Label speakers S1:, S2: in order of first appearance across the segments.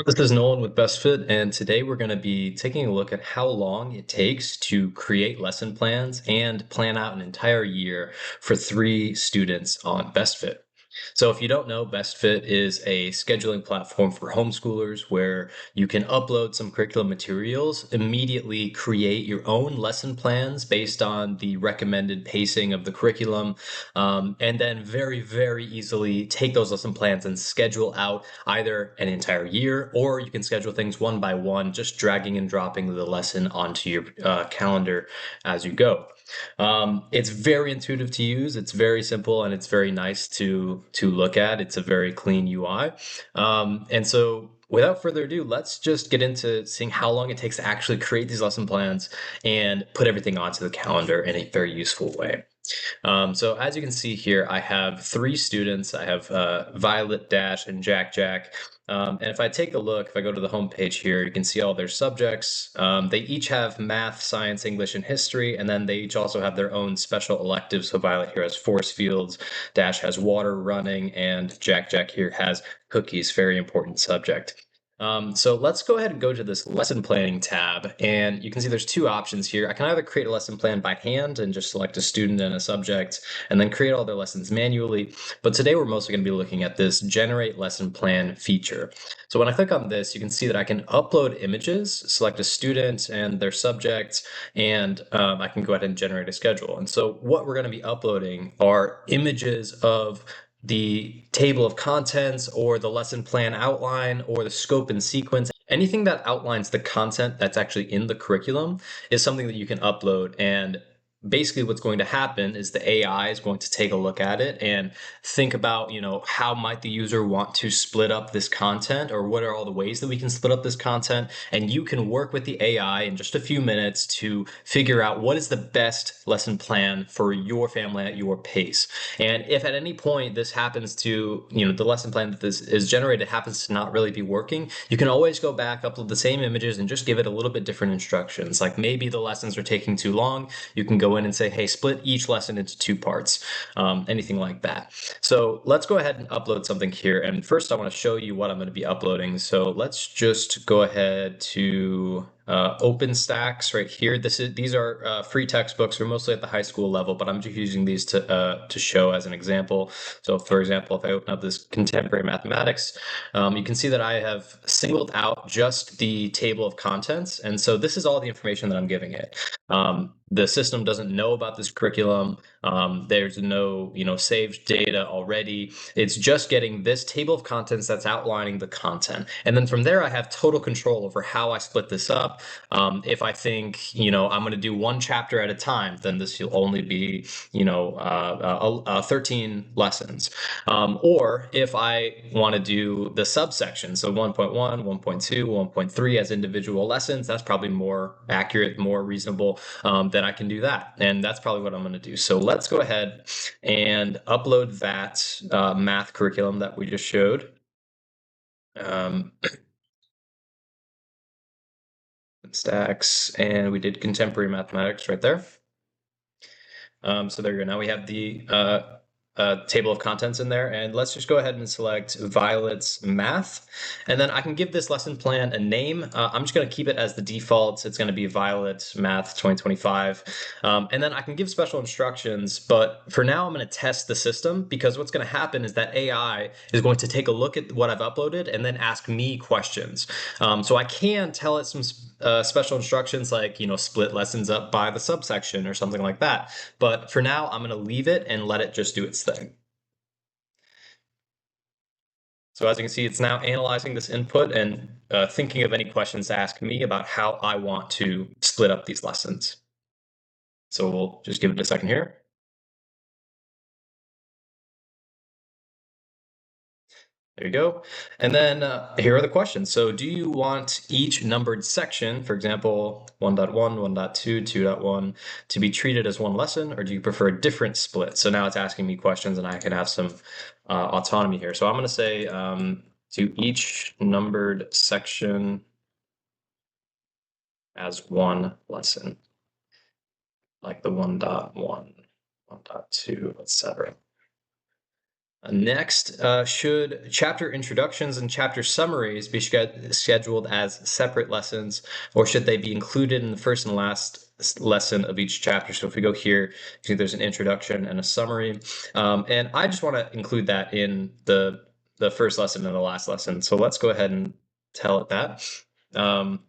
S1: This is Nolan with BestFit, and today we're going to be taking a look at how long it takes to create lesson plans and plan out an entire year for 3 students on BestFit. So, if you don't know, BestFit is a scheduling platform for homeschoolers where you can upload some curriculum materials, immediately create your own lesson plans based on the recommended pacing of the curriculum, and then very, very easily take those lesson plans and schedule out either an entire year, or you can schedule things one by one, just dragging and dropping the lesson onto your calendar as you go. It's very intuitive to use. It's very simple and it's very nice to look at. It's a very clean UI. And so without further ado, let's just get into seeing how long it takes to actually create these lesson plans and put everything onto the calendar in a very useful way. So as you can see here, I have 3 students. I have Violet, Dash, and Jack Jack. And if I take a look, if I go to the home page here, you can see all their subjects. They each have math, science, English, and history, and then they each also have their own special electives. So Violet here has force fields, Dash has water running, and Jack Jack here has cookies, very important subject. So let's go ahead and go to this lesson planning tab, and you can see there's 2 options here. I can either create a lesson plan by hand and just select a student and a subject, and then create all their lessons manually. But today we're mostly going to be looking at this generate lesson plan feature. So when I click on this, you can see that I can upload images, select a student and their subject, and I can go ahead and generate a schedule. And so what we're going to be uploading are images of the table of contents or the lesson plan outline or the scope and sequence. Anything that outlines the content that's actually in the curriculum is something that you can upload. And basically what's going to happen is the AI is going to take a look at it and think about, how might the user want to split up this content, or what are all the ways that we can split up this content. And you can work with the AI in just a few minutes to figure out what is the best lesson plan for your family at your pace. And if at any point this happens to, the lesson plan that this is generated happens to not really be working, you can always go back, upload the same images, and just give it a little bit different instructions. Like maybe the lessons are taking too long. You can go in and say, hey, split each lesson into 2 parts, anything like that. So let's go ahead and upload something here. And first, I want to show you what I'm going to be uploading. So let's just go ahead to OpenStax right here. These are free textbooks. They're mostly at the high school level, but I'm just using these to show as an example. So, for example, if I open up this contemporary mathematics, you can see that I have singled out just the table of contents, and so this is all the information that I'm giving it. The system doesn't know about this curriculum. There's no, saved data already. It's just getting this table of contents that's outlining the content. And then from there, I have total control over how I split this up. If I think, I'm going to do 1 chapter at a time, then this will only be, 13 lessons. Or if I want to do the subsection, so 1.1, 1.2, 1.3 as individual lessons, that's probably more accurate, more reasonable, then I can do that. And that's probably what I'm going to do. So let's go ahead and upload that math curriculum that we just showed. Um, Stacks, and we did contemporary mathematics right there. So there you go. Now we have the table of contents in there, and let's just go ahead and select Violet's math, and then I can give this lesson plan a name. I'm just going to keep it as the default. It's going to be Violet Math 2025, and then I can give special instructions, but for now I'm going to test the system, because what's going to happen is that AI is going to take a look at what I've uploaded and then ask me questions. So I can tell it some special instructions like, split lessons up by the subsection or something like that. But for now, I'm going to leave it and let it just do its thing. So as you can see, it's now analyzing this input and thinking of any questions to ask me about how I want to split up these lessons. So we'll just give it a second here. There you go. And then here are the questions. So do you want each numbered section, for example, 1.1, 1.2, 2.1, to be treated as one lesson, or do you prefer a different split? So now it's asking me questions and I can have some autonomy here. So I'm going to say to each numbered section as one lesson, like the 1.1, 1.2, etc. Next, should chapter introductions and chapter summaries be scheduled as separate lessons, or should they be included in the first and last lesson of each chapter? So if we go here, you see there's an introduction and a summary, and I just want to include that in the first lesson and the last lesson. So let's go ahead and tell it that. Um,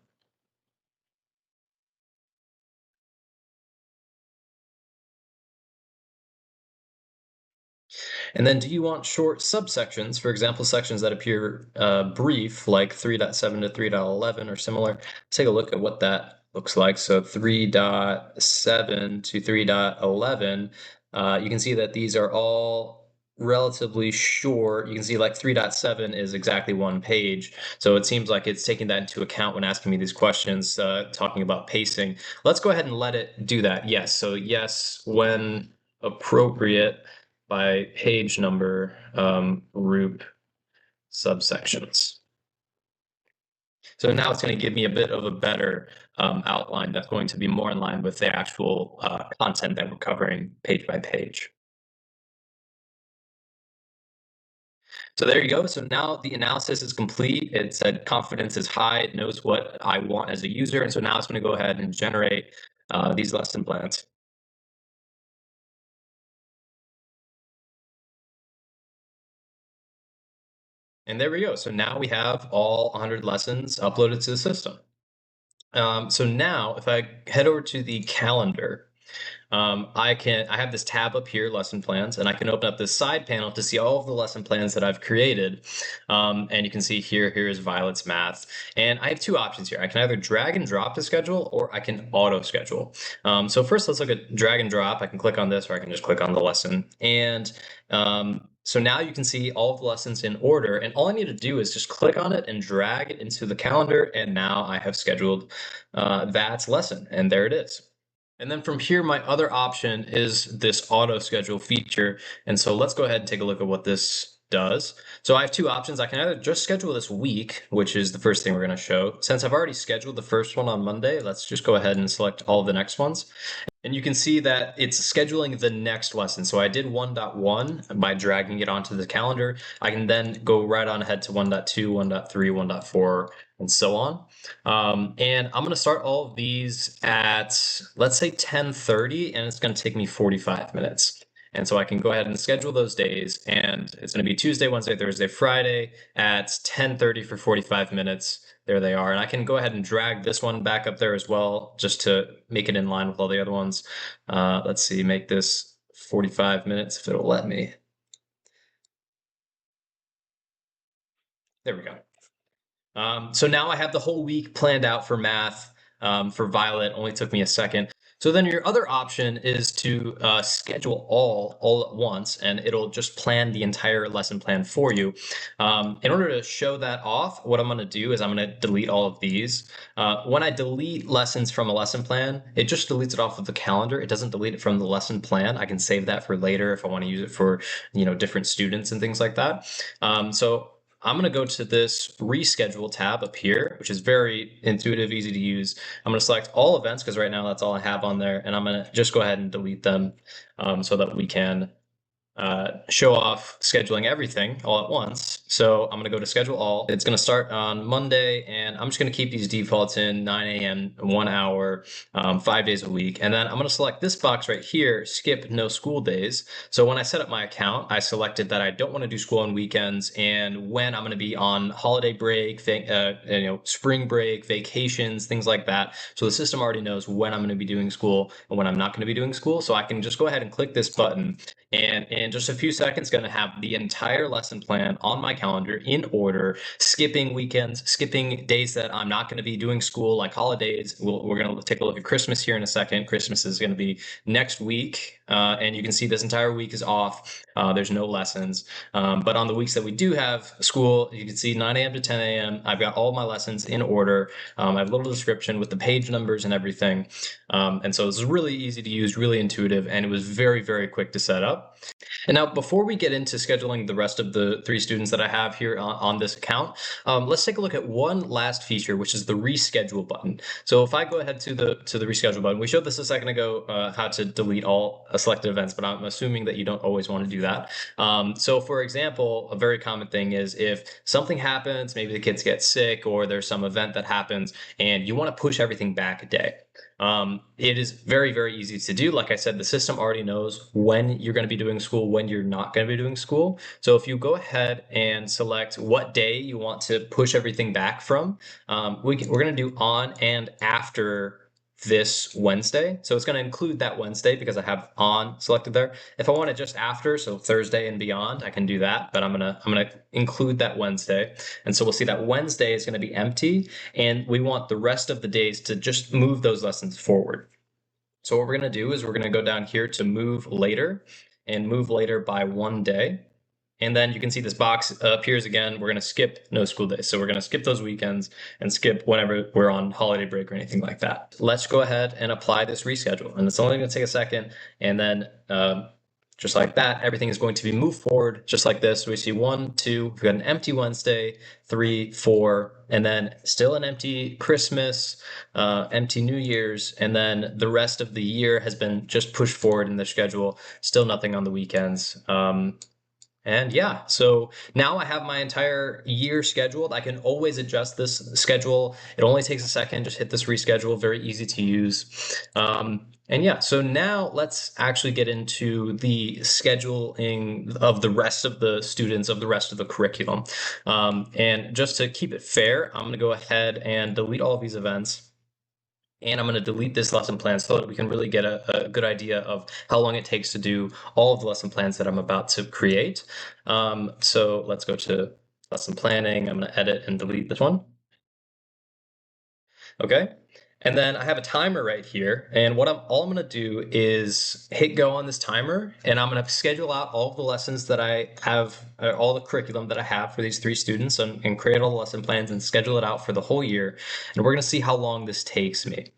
S1: And then do you want short subsections, for example, sections that appear brief, like 3.7 to 3.11 or similar? Let's take a look at what that looks like. So 3.7 to 3.11, you can see that these are all relatively short. You can see like 3.7 is exactly one page. So it seems like it's taking that into account when asking me these questions, talking about pacing. Let's go ahead and let it do that. Yes. So yes, when appropriate, by page number, group subsections. So now it's going to give me a bit of a better outline that's going to be more in line with the actual content that we're covering page by page. So there you go. So now the analysis is complete. It said confidence is high. It knows what I want as a user. And so now it's going to go ahead and generate these lesson plans. And there we go. So now we have all 100 lessons uploaded to the system. So now if I head over to the calendar, I have this tab up here, lesson plans, and I can open up this side panel to see all of the lesson plans that I've created. And you can see here's Violet's math. And I have two options here. I can either drag and drop the schedule or I can auto schedule. So first let's look at drag and drop. I can click on this or I can just click on the lesson. And so now you can see all of the lessons in order, and all I need to do is just click on it and drag it into the calendar, and now I have scheduled that lesson, and there it is. And then from here, my other option is this auto schedule feature. And so let's go ahead and take a look at what this does. So I have two options. I can either just schedule this week, which is the first thing we're going to show. Since I've already scheduled the first one on Monday, let's just go ahead and select all of the next ones. And you can see that it's scheduling the next lesson. So I did 1.1 by dragging it onto the calendar. I can then go right on ahead to 1.2, 1.3, 1.4, and so on. And I'm going to start all of these at, let's say 10:30, and it's going to take me 45 minutes. And so I can go ahead and schedule those days, and it's going to be Tuesday, Wednesday, Thursday, Friday at 10:30 for 45 minutes. There they are. And I can go ahead and drag this one back up there as well, just to make it in line with all the other ones. Let's see, make this 45 minutes if it'll let me. There we go. So now I have the whole week planned out for math. For Violet, only took me a second. So then your other option is to schedule all at once, and it'll just plan the entire lesson plan for you. In order to show that off, what I'm going to do is I'm going to delete all of these. When I delete lessons from a lesson plan, it just deletes it off of the calendar. It doesn't delete it from the lesson plan. I can save that for later if I want to use it for different students and things like that. So I'm going to go to this reschedule tab up here, which is very intuitive, easy to use. I'm going to select all events because right now that's all I have on there. And I'm going to just go ahead and delete them so that we can show off scheduling everything all at once. So I'm going to go to schedule all. It's going to start on Monday, and I'm just going to keep these defaults in 9 a.m., 1 hour, 5 days a week. And then I'm going to select this box right here, skip no school days. So when I set up my account, I selected that I don't want to do school on weekends and when I'm going to be on holiday break, spring break, vacations, things like that. So the system already knows when I'm going to be doing school and when I'm not going to be doing school. So I can just go ahead and click this button, and in just a few seconds, going to have the entire lesson plan on my calendar in order, skipping weekends, skipping days that I'm not going to be doing school, like holidays. We're going to take a look at Christmas here in a second. Christmas is going to be next week. And you can see this entire week is off. There's no lessons. But on the weeks that we do have school, you can see 9 a.m. to 10 a.m. I've got all my lessons in order. I have a little description with the page numbers and everything. And so it's really easy to use, really intuitive, and it was very, very quick to set up. up. And now, before we get into scheduling the rest of the three students that I have here on this account, let's take a look at one last feature, which is the reschedule button. So if I go ahead to the reschedule button, we showed this a second ago, how to delete all selected events, but I'm assuming that you don't always want to do that. So for example, a very common thing is if something happens, maybe the kids get sick or there's some event that happens and you want to push everything back a day. It is very, very easy to do. Like I said, the system already knows when you're going to be doing school, when you're not going to be doing school. So if you go ahead and select what day you want to push everything back from, we're going to do on and after this Wednesday. So it's going to include that Wednesday because I have on selected there. If I want it just after, so Thursday and beyond, I can do that, but I'm gonna include that Wednesday. And so we'll see that Wednesday is going to be empty, and we want the rest of the days to just move those lessons forward. So what we're going to do is we're going to go down here to move later and move later by 1 day. And then you can see this box appears again. We're going to skip no school days. So we're going to skip those weekends and skip whenever we're on holiday break or anything like that. Let's go ahead and apply this reschedule. And it's only going to take a second. And then just like that, everything is going to be moved forward just like this. So we see 1, 2, we've got an empty Wednesday, 3, 4, and then still an empty Christmas, empty New Year's, and then the rest of the year has been just pushed forward in the schedule. Still nothing on the weekends. And yeah, so now I have my entire year scheduled. I can always adjust this schedule. It only takes a second. Just hit this reschedule. Very easy to use. And yeah, so now let's actually get into the scheduling of the rest of the students, of the rest of the curriculum. And just to keep it fair, I'm going to go ahead and delete all of these events. And I'm going to delete this lesson plan so that we can really get a good idea of how long it takes to do all of the lesson plans that I'm about to create. So let's go to lesson planning. I'm going to edit and delete this one. Okay. And then I have a timer right here. And all I'm going to do is hit go on this timer, and I'm going to schedule out all of the lessons that I have, all the curriculum that I have for these three students, and create all the lesson plans and schedule it out for the whole year. And we're going to see how long this takes me.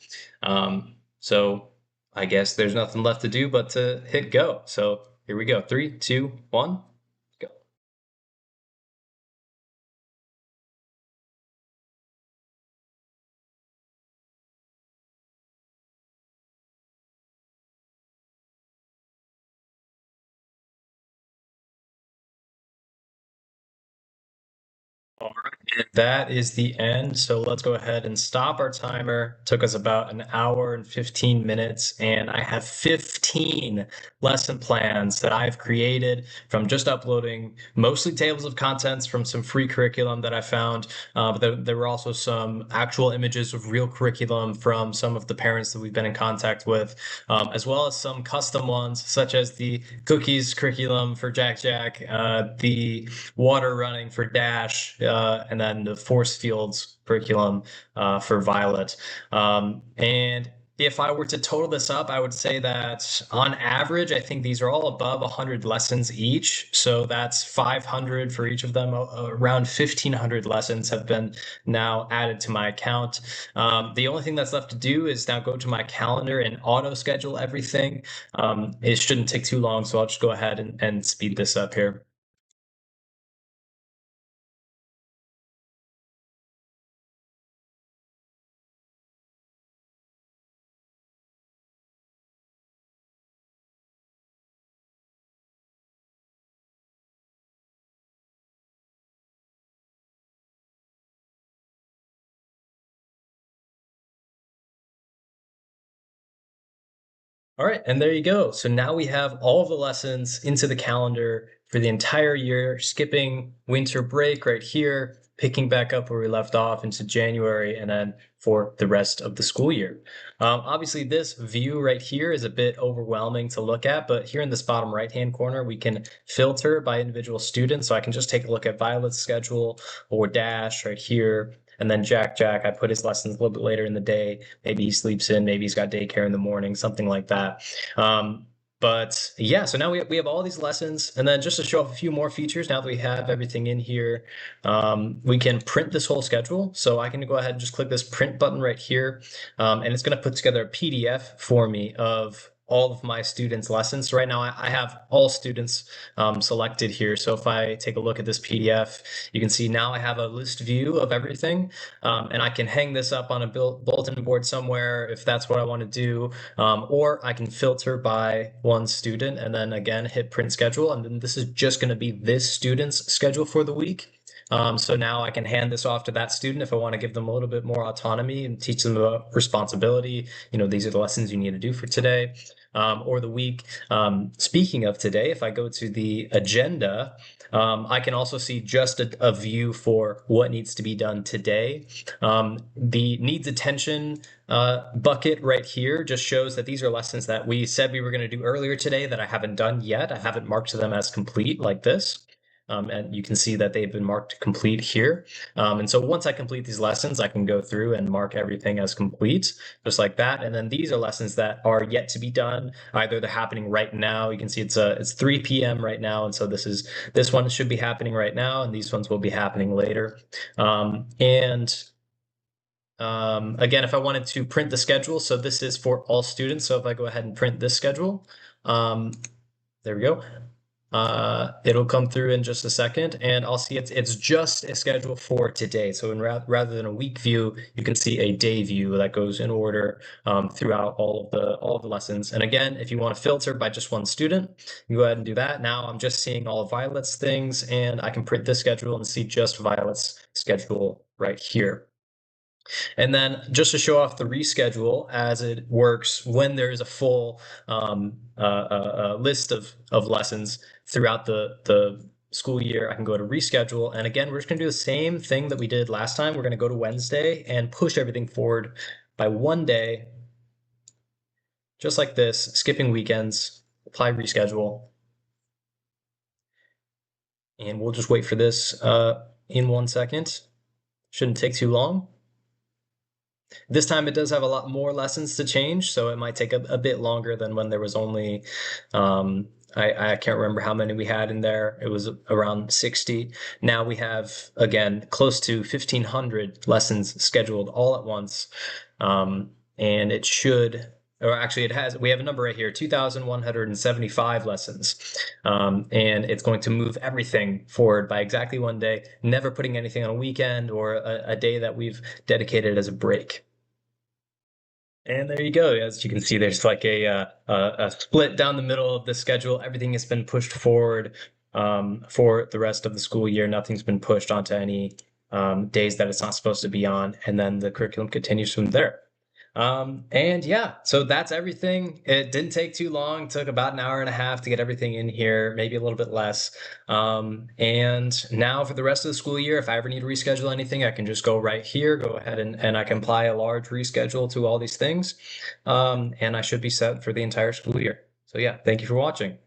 S1: So I guess there's nothing left to do but to hit go. So here we go. 3, 2, 1. All right, and that is the end. So let's go ahead and stop our timer. Took us about an hour and 15 minutes, and I have 15 lesson plans that I've created from just uploading mostly tables of contents from some free curriculum that I found. But there were also some actual images of real curriculum from some of the parents that we've been in contact with, as well as some custom ones, such as the cookies curriculum for Jack Jack, the water running for Dash, and then the force fields curriculum for Violet. And if I were to total this up, I would say that on average, I think these are all above 100 lessons each. So that's 500 for each of them. Around 1,500 lessons have been now added to my account. The only thing that's left to do is now go to my calendar and auto schedule everything. It shouldn't take too long, so I'll just go ahead and speed this up here. All right, and there you go. So now we have all of the lessons into the calendar for the entire year, skipping winter break right here, picking back up where we left off into January, and then for the rest of the school year. Obviously, this view right here is a bit overwhelming to look at, but here in this bottom right-hand corner, we can filter by individual students. So I can just take a look at Violet's schedule or Dash right here. And then Jack, I put his lessons a little bit later in the day. Maybe he sleeps in, maybe he's got daycare in the morning, something like that. But yeah, so now we have all these lessons. And then just to show off a few more features, now that we have everything in here, we can print this whole schedule. So I can go ahead and just click this print button right here. And it's going to put together a PDF for me of all of my students' lessons. So right now I have all students selected here. So if I take a look at this PDF, you can see now I have a list view of everything, and I can hang this up on a bulletin board somewhere if that's what I want to do, or I can filter by one student and then again hit print schedule, and then this is just going to be this student's schedule for the week. So now I can hand this off to that student if I want to give them a little bit more autonomy and teach them about responsibility. These are the lessons you need to do for today, or the week. Speaking of today, if I go to the agenda, I can also see just a view for what needs to be done today. The needs attention bucket right here just shows that these are lessons that we said we were going to do earlier today that I haven't done yet. I haven't marked them as complete like this. And you can see that they've been marked complete here. And so once I complete these lessons, I can go through and mark everything as complete, just like that. And then these are lessons that are yet to be done. Either they're happening right now. You can see it's 3 p.m. right now. And so this one should be happening right now, and these ones will be happening later. Again, if I wanted to print the schedule, so this is for all students. So if I go ahead and print this schedule, there we go. It'll come through in just a second, and I'll see it's just a schedule for today. So rather than a week view, you can see a day view that goes in order throughout all of the lessons. And again, if you want to filter by just one student, you go ahead and do that. Now I'm just seeing all of Violet's things, and I can print this schedule and see just Violet's schedule right here. And then just to show off the reschedule as it works when there is a full list of lessons throughout the school year, I can go to reschedule. And again, we're just going to do the same thing that we did last time. We're going to go to Wednesday and push everything forward by one day, just like this, skipping weekends, apply reschedule. And we'll just wait for this in 1 second. Shouldn't take too long. This time it does have a lot more lessons to change, so it might take a bit longer than when there was only, I can't remember how many we had in there. It was around 60. Now we have, again, close to 1,500 lessons scheduled all at once. And it should, or actually we have a number right here, 2,175 lessons. And it's going to move everything forward by exactly one day, never putting anything on a weekend or a day that we've dedicated as a break. And there you go. As you can see, there's like a split down the middle of the schedule. Everything has been pushed forward for the rest of the school year. Nothing's been pushed onto any days that it's not supposed to be on. And then the curriculum continues from there. And yeah, so that's everything. It didn't take too long. It took about an hour and a half to get everything in here, maybe a little bit less. And now for the rest of the school year, if I ever need to reschedule anything, I can just go right here, go ahead and I can apply a large reschedule to all these things. And I should be set for the entire school year. So yeah, thank you for watching.